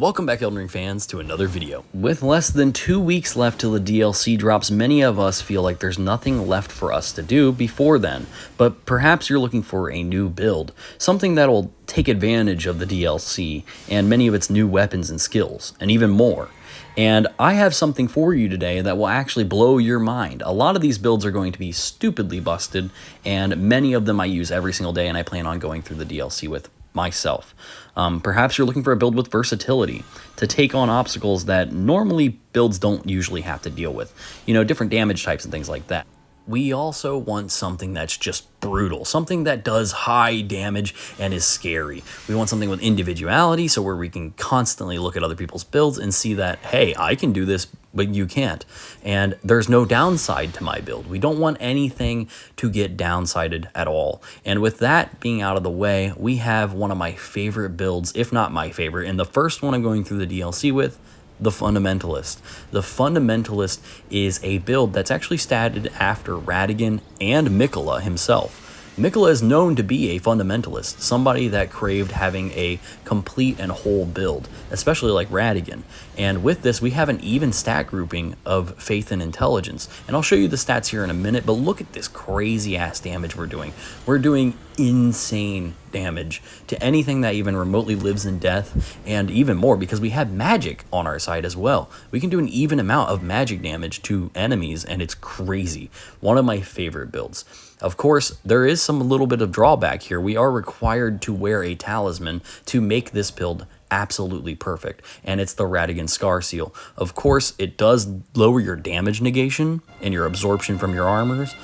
Welcome back, Elden Ring fans, to another video. With less than 2 weeks left till the DLC drops, many of us feel like there's nothing left for us to do before then, but perhaps you're looking for a new build, something that'll take advantage of the DLC and many of its new weapons and skills, and even more. And I have something for you today that will actually blow your mind. A lot of these builds are going to be stupidly busted, and many of them I use every single day, and I plan on going through the DLC with myself. Perhaps you're looking for a build with versatility to take on obstacles that normally builds don't usually have to deal with. You know, different damage types and things like that. We also want something that's just brutal, something that does high damage and is scary. We want something with individuality, so where we can constantly look at other people's builds and see that, hey, I can do this, but you can't. And there's no downside to my build. We don't want anything to get downsided at all. And with that being out of the way, we have one of my favorite builds, if not my favorite, and the first one I'm going through the DLC with, the Fundamentalist. The Fundamentalist is a build that's actually statted after Radigan and Mikola himself. Mikola is known to be a fundamentalist, somebody that craved having a complete and whole build, especially like Radigan. And with this, we have an even stat grouping of faith and intelligence. And I'll show you the stats here in a minute, but look at this crazy ass damage we're doing. We're doing insane damage to anything that even remotely lives in death, and even more because we have magic on our side as well. We can do an even amount of magic damage to enemies, and it's crazy. One of my favorite builds. Of course, there is some little bit of drawback here. We are required to wear a talisman to make this build absolutely perfect, and it's the Radigan Scar Seal. Of course, it does lower your damage negation and your absorption from your armors,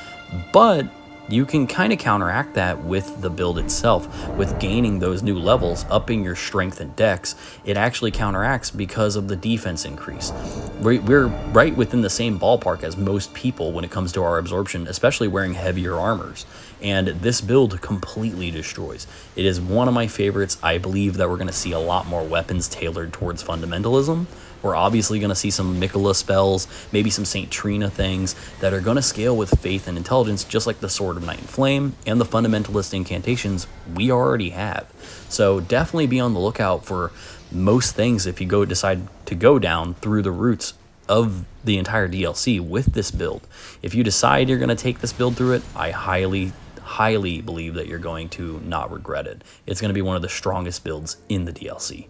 but you can kind of counteract that with the build itself. With gaining those new levels, upping your strength and dex, it actually counteracts because of the defense increase. We're right within the same ballpark as most people when it comes to our absorption, especially wearing heavier armors. And this build completely destroys. It is one of my favorites. I believe that we're going to see a lot more weapons tailored towards fundamentalism. We're obviously going to see some Mikola spells, maybe some St. Trina things that are going to scale with faith and intelligence, just like the Sword of Night and Flame and the fundamentalist incantations we already have. So definitely be on the lookout for most things if you decide to go down through the routes of the entire DLC with this build. If you decide you're going to take this build through it, I highly believe that you're going to not regret it. It's going to be one of the strongest builds in the DLC.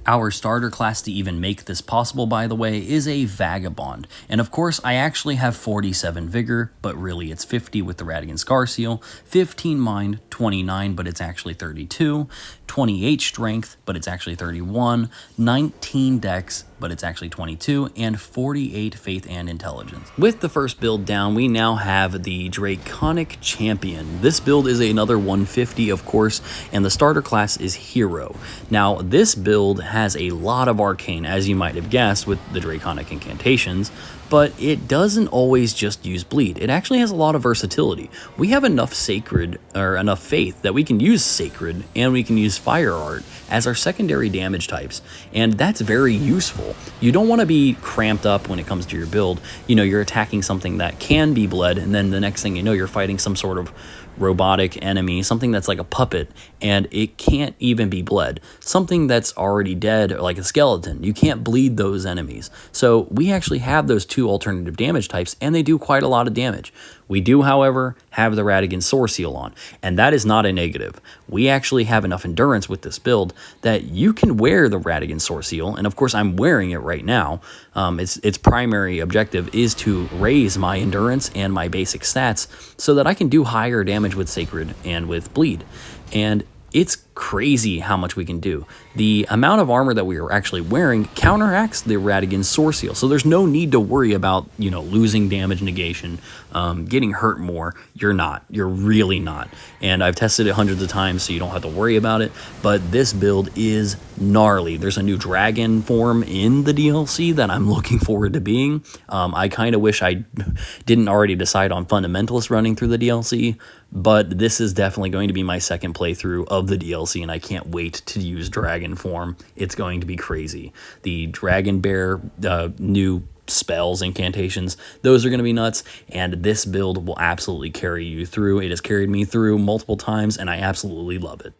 Our starter class to even make this possible, by the way, is a Vagabond. And of course, I actually have 47 Vigor, but really it's 50 with the Radigan Scar Seal, 15 Mind, 29, but it's actually 32, 28 Strength, but it's actually 31, 19 Dex, but it's actually 22, and 48 Faith and Intelligence. With the first build down, we now have the Draconic Champion. This build is another 150, of course, and the starter class is Hero. Now, this build has a lot of arcane, as you might have guessed, with the Draconic incantations, but it doesn't always just use bleed. It actually has a lot of versatility. We have enough sacred, or enough faith, that we can use sacred, and we can use fire art as our secondary damage types, and that's very useful. You don't want to be cramped up when it comes to your build. You know, you're attacking something that can be bled, and then the next thing you know, you're fighting some sort of robotic enemy, something that's like a puppet, and it can't even be bled. Something that's already dead, like a skeleton, you can't bleed those enemies. So we actually have those two alternative damage types, and they do quite a lot of damage. We do, however, have the Radigan Sore Seal on, and that is not a negative. We actually have enough endurance with this build that you can wear the Radigan Sore Seal, and of course I'm wearing it right now. Its primary objective is to raise my endurance and my basic stats so that I can do higher damage with Sacred and with Bleed. And it's crazy how much we can do. The amount of armor that we are actually wearing counteracts the Radigan Sore Seal, so there's no need to worry about, you know, losing damage negation, getting hurt more. You're not. You're really not. And I've tested it hundreds of times, so you don't have to worry about it, but this build is gnarly. There's a new dragon form in the DLC that I'm looking forward to being. I kind of wish I didn't already decide on Fundamentalist running through the DLC, but this is definitely going to be my second playthrough of the DLC, and I can't wait to use dragon form. It's going to be crazy. The dragon bear new spells, incantations, those are going to be nuts, and this build will absolutely carry you through. It has carried me through multiple times, and I absolutely love it.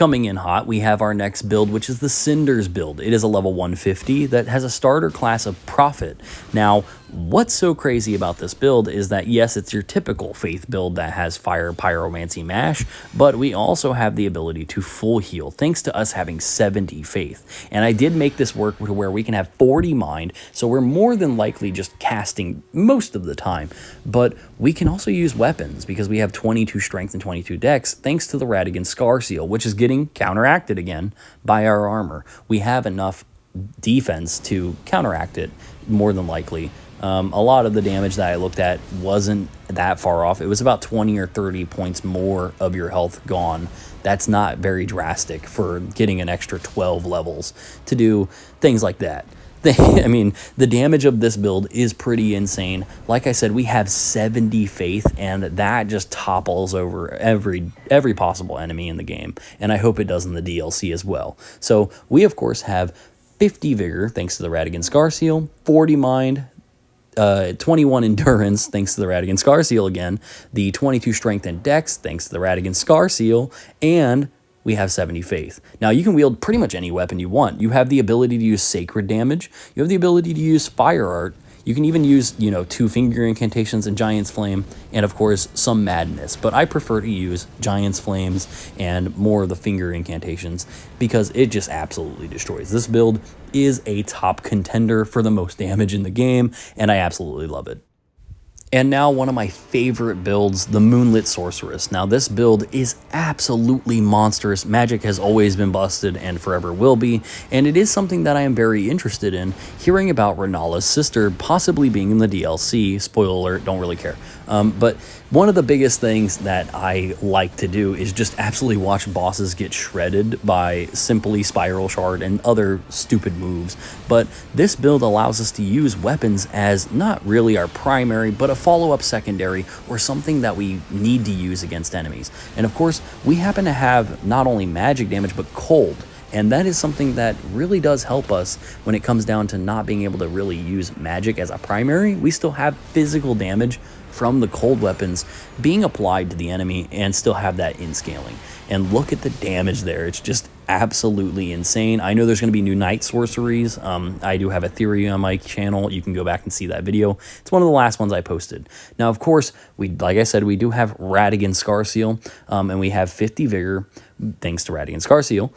Coming in hot, we have our next build, which is the Cinders build. It is a level 150 that has a starter class of Prophet. Now, what's so crazy about this build is that, yes, it's your typical Faith build that has Fire, Pyromancy, Mash, but we also have the ability to full heal, thanks to us having 70 Faith. And I did make this work to where we can have 40 Mind, so we're more than likely just casting most of the time. But we can also use weapons, because we have 22 Strength and 22 Dex, thanks to the Radigan Scar Seal, which is getting counteracted again by our armor. We have enough defense to counteract it, more than likely. A lot of the damage that I looked at wasn't that far off. It was about 20 or 30 points more of your health gone. That's not very drastic for getting an extra 12 levels to do things like that. I mean, the damage of this build is pretty insane. Like I said, we have 70 Faith, and that just topples over every possible enemy in the game. And I hope it does in the DLC as well. So we, of course, have 50 Vigor, thanks to the Radigan Scar Seal, 40 Mind, 21 Endurance, thanks to the Radigan Scar Seal again, the 22 Strength and Dex, thanks to the Radigan Scar Seal, and we have 70 Faith. Now, you can wield pretty much any weapon you want. You have the ability to use Sacred Damage. You have the ability to use Fire Art. You can even use, 2-finger incantations and Giant's Flame, and of course, some Madness. But I prefer to use Giant's Flames and more of the finger incantations, because it just absolutely destroys. This build is a top contender for the most damage in the game, and I absolutely love it. And now one of my favorite builds, the Moonlit Sorceress. Now this build is absolutely monstrous. Magic has always been busted and forever will be, and it is something that I am very interested in, hearing about Renala's sister possibly being in the DLC. Spoiler alert, don't really care. But one of the biggest things that I like to do is just absolutely watch bosses get shredded by simply Spiral Shard and other stupid moves. But this build allows us to use weapons as not really our primary, but a follow-up secondary, or something that we need to use against enemies. And of course, we happen to have not only magic damage, but cold. And that is something that really does help us when it comes down to not being able to really use magic as a primary. We still have physical damage from the cold weapons being applied to the enemy and still have that in scaling. And look at the damage there. It's just absolutely insane. I know there's going to be new night sorceries. I do have a theory on my channel. You can go back and see that video. It's one of the last ones I posted. Now, of course, like I said, we do have Radigan Scar Seal, and we have 50 Vigor, thanks to Radigan Scar Seal,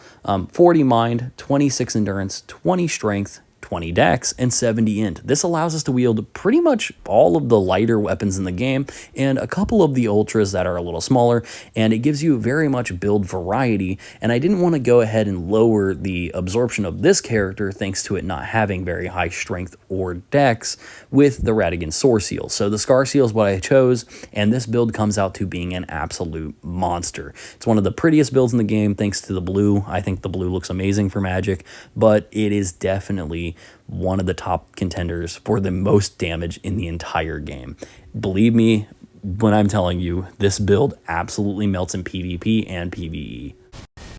40 Mind, 26 Endurance, 20 Strength, 20 Dex, and 70 Int. This allows us to wield pretty much all of the lighter weapons in the game, and a couple of the Ultras that are a little smaller, and it gives you very much build variety. And I didn't want to go ahead and lower the absorption of this character, thanks to it not having very high Strength or Dex, with the Radigan Scar Seal. So the Scar Seal is what I chose, and this build comes out to being an absolute monster. It's one of the prettiest builds in the game, thanks to the blue. I think the blue looks amazing for Magic, but it is definitely one of the top contenders for the most damage in the entire game. Believe me when I'm telling you, this build absolutely melts in PvP and PvE.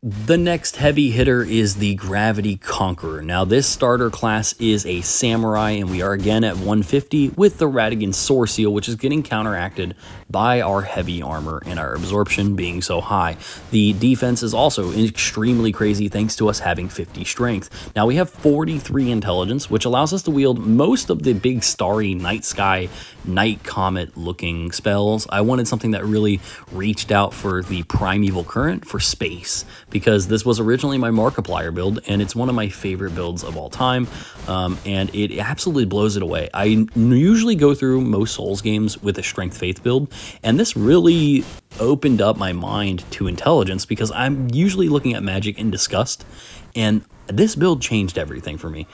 The next heavy hitter is the Gravity Conqueror. Now, this starter class is a samurai, and we are again at 150 with the Radigan Scar Seal, which is getting counteracted by our heavy armor and our absorption being so high. The defense is also extremely crazy thanks to us having 50 strength. Now, we have 43 intelligence, which allows us to wield most of the big starry night sky, night comet looking spells. I wanted something that really reached out for the primeval current for space, because this was originally my Markiplier build, and it's one of my favorite builds of all time, and it absolutely blows it away. I usually go through most Souls games with a Strength Faith build, and this really opened up my mind to intelligence, because I'm usually looking at magic in disgust, and this build changed everything for me.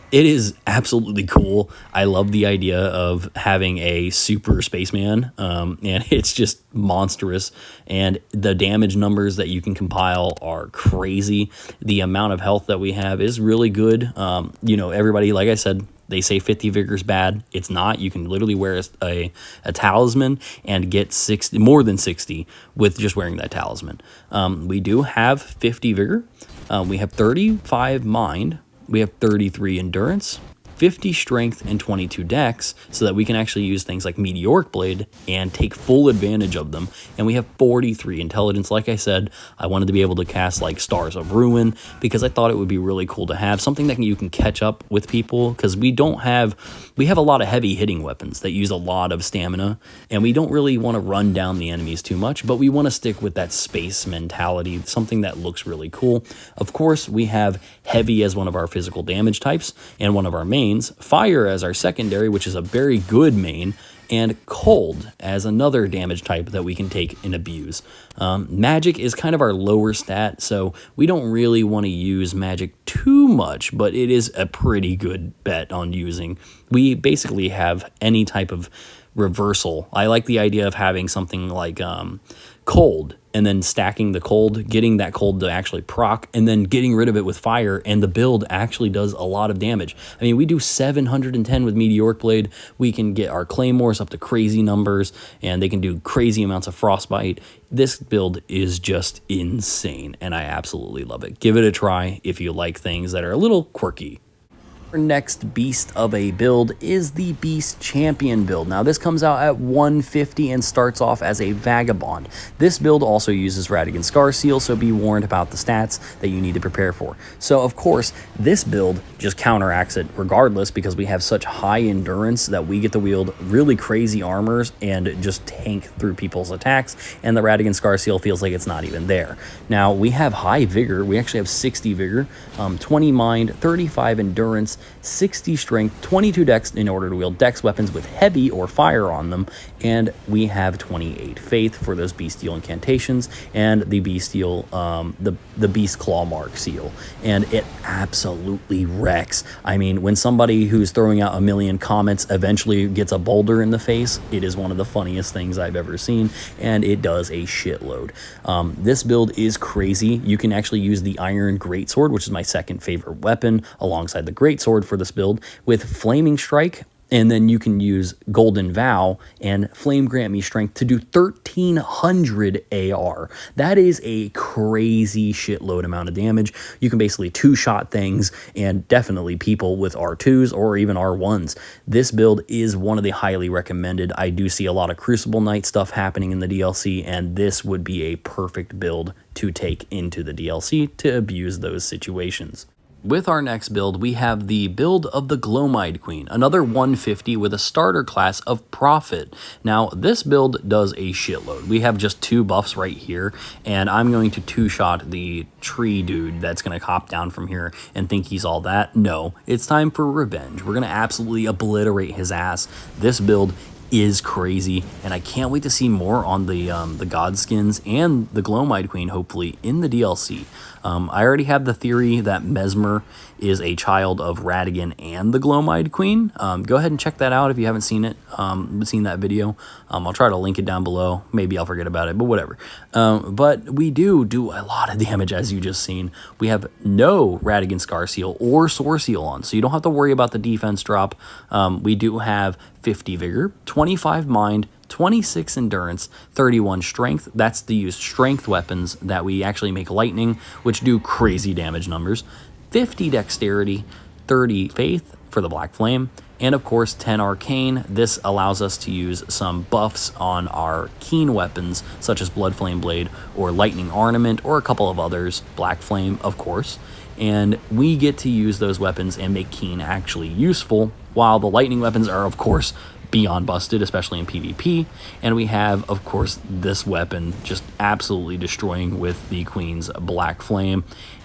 It is absolutely cool. I love the idea of having a super spaceman, and it's just monstrous. And the damage numbers that you can compile are crazy. The amount of health that we have is really good. Everybody, like I said, they say 50 vigor is bad. It's not. You can literally wear a talisman and get more than 60 with just wearing that talisman. We do have 50 vigor. We have 35 mind. We have 33 endurance, 50 strength, and 22 dex, so that we can actually use things like Meteoric Blade and take full advantage of them. And we have 43 intelligence. Like I said, I wanted to be able to cast like Stars of Ruin because I thought it would be really cool to have something that you can catch up with people, because we have a lot of heavy hitting weapons that use a lot of stamina, and we don't really want to run down the enemies too much, but we want to stick with that space mentality, something that looks really cool. Of course, we have heavy as one of our physical damage types and one of our mains, fire as our secondary, which is a very good main, and cold as another damage type that we can take and abuse. Magic is kind of our lower stat, so we don't really want to use magic too much, but it is a pretty good bet on using. We basically have any type of reversal. I like the idea of having something like cold, and then stacking the cold, getting that cold to actually proc, and then getting rid of it with fire, and the build actually does a lot of damage. I mean, we do 710 with Meteoric Blade. We can get our claymores up to crazy numbers, and they can do crazy amounts of frostbite. This build is just insane, and I absolutely love it. Give it a try if you like things that are a little quirky. Our next beast of a build is the Beast Champion build. Now this comes out at 150 and starts off as a Vagabond. This build also uses Radigan Scar Seal, so be warned about the stats that you need to prepare for. So of course, this build just counteracts it regardless, because we have such high endurance that we get to wield really crazy armors and just tank through people's attacks, and the Radigan Scar Seal feels like it's not even there. Now we have high vigor. We actually have 60 vigor, 20 mind, 35 endurance, 60 strength, 22 dex in order to wield dex weapons with heavy or fire on them, and we have 28 faith for those bestial incantations and the bestial the beast claw mark seal, and it absolutely wrecks. I mean, when somebody who's throwing out a million comments eventually gets a boulder in the face, it is one of the funniest things I've ever seen, and it does a shitload. This build is crazy. You can actually use the Iron Greatsword, which is my second favorite weapon, alongside the Greatsword for this build, with Flaming Strike, and then you can use Golden Vow and Flame Grant Me Strength to do 1300 AR. That is a crazy shitload amount of damage. You can basically two-shot things, and definitely people with R2s or even R1s. This build is one of the highly recommended. I do see a lot of Crucible Knight stuff happening in the DLC, and this would be a perfect build to take into the DLC to abuse those situations. With our next build, we have the build of the Glowmide Queen, another 150 with a starter class of Prophet. Now, this build does a shitload. We have just 2 buffs right here, and I'm going to two-shot the tree dude that's going to hop down from here and think he's all that. No, it's time for revenge. We're going to absolutely obliterate his ass. This build is crazy, and I can't wait to see more on the god skins and the Glowmide Queen, hopefully, in the DLC. I already have the theory that Mesmer is a child of Radigan and the Glowmide Queen. Go ahead and check that out if you haven't seen it, seen that video. I'll try to link it down below. Maybe I'll forget about it, but whatever. But we do a lot of damage, as you just seen. We have no Radigan Scar Seal or Soar Seal on, so you don't have to worry about the defense drop. We do have 50 vigor, 25 mind, 26 endurance, 31 strength. That's to use strength weapons that we actually make lightning, which do crazy damage numbers. 50 dexterity, 30 faith for the black flame, and of course 10 arcane. This allows us to use some buffs on our keen weapons, such as blood flame blade or lightning ornament, or a couple of others, black flame of course, and we get to use those weapons and make keen actually useful, while the lightning weapons are of course beyond busted, especially in PvP. And we have, of course, this weapon just absolutely destroying with the Queen's Black Flame,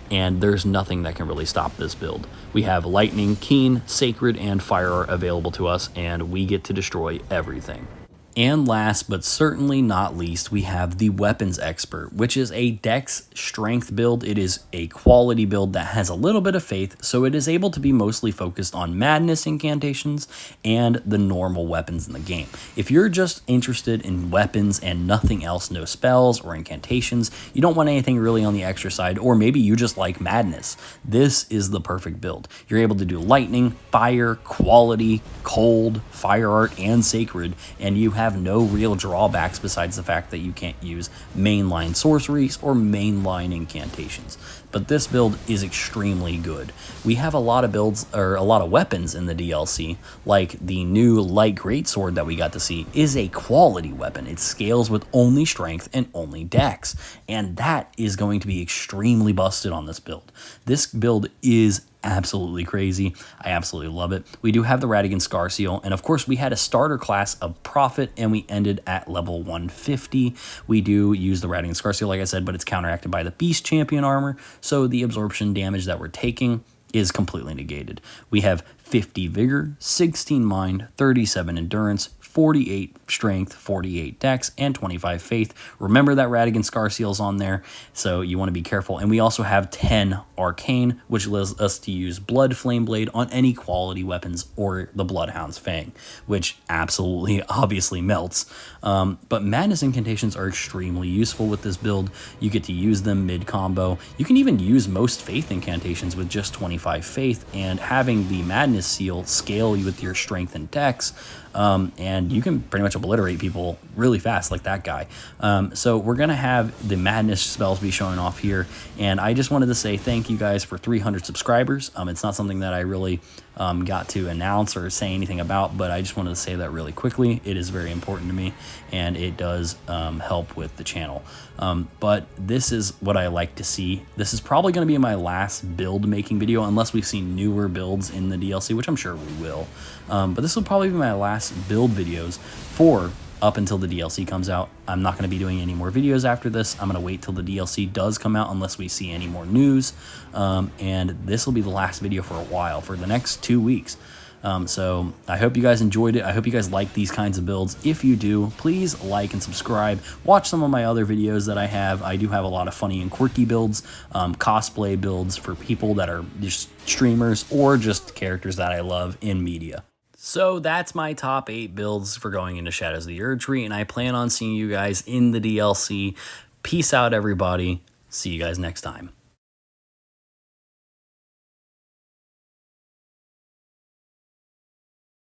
and there's nothing that can really stop this build. We have Lightning, Keen, Sacred, and Fire available to us, and we get to destroy everything. And last but certainly not least, we have the Weapons Expert, which is a dex strength build. It is a quality build that has a little bit of faith, so it is able to be mostly focused on madness incantations and the normal weapons in the game. If you're just interested in weapons and nothing else, no spells or incantations, you don't want anything really on the extra side, or maybe you just like madness, this is the perfect build. You're able to do lightning, fire, quality, cold, fire art, and sacred, and you have have no real drawbacks besides the fact that you can't use mainline sorceries or mainline incantations. But this build is extremely good. We have a lot of builds, or a lot of weapons in the DLC, like the new light greatsword that we got to see is a quality weapon. It scales with only strength and only dex, and that is going to be extremely busted on this build. This build is absolutely crazy. I absolutely love it. We do have the Radigan Scar Seal, and of course we had a starter class of Prophet, and we ended at level 150. We do use the Radigan Scar Seal, like I said, but it's counteracted by the Beast Champion armor, so the absorption damage that we're taking is completely negated. We have 50 Vigor, 16 Mind, 37 Endurance, 48 Strength, 48 Dex, and 25 Faith. Remember that Radigan Scar Seal's on there, so you want to be careful. And we also have 10 Arcane, which allows us to use Blood Flame Blade on any quality weapons or the Bloodhound's Fang, which absolutely, obviously melts. But Madness Incantations are extremely useful with this build. You get to use them mid-combo. You can even use most Faith Incantations with just 25 Faith, and having the Madness Seal scale you with your Strength and Dex, and you can pretty much obliterate people really fast like that guy. So we're going to have the Madness spells be showing off here, and I just wanted to say thank you guys for 300 subscribers. It's not something that I really got to announce or say anything about, but I just wanted to say that really quickly. It is very important to me, and it does help with the channel. But this is what I like to see. This is probably going to be my last build making video, unless we see newer builds in the DLC, which I'm sure we will. But this will probably be my last build videos for up until the DLC comes out. I'm not going to be doing any more videos after this. I'm going to wait till the DLC does come out unless we see any more news. And this will be the last video for a while, for the next 2 weeks. So I hope you guys enjoyed it. I hope you guys like these kinds of builds. If you do, please like and subscribe. Watch some of my other videos that I have. I do have a lot of funny and quirky builds, cosplay builds for people that are just streamers or just characters that I love in media. So that's my top 8 builds for going into Shadows of the Erdtree, and I plan on seeing you guys in the DLC. Peace out, everybody. See you guys next time.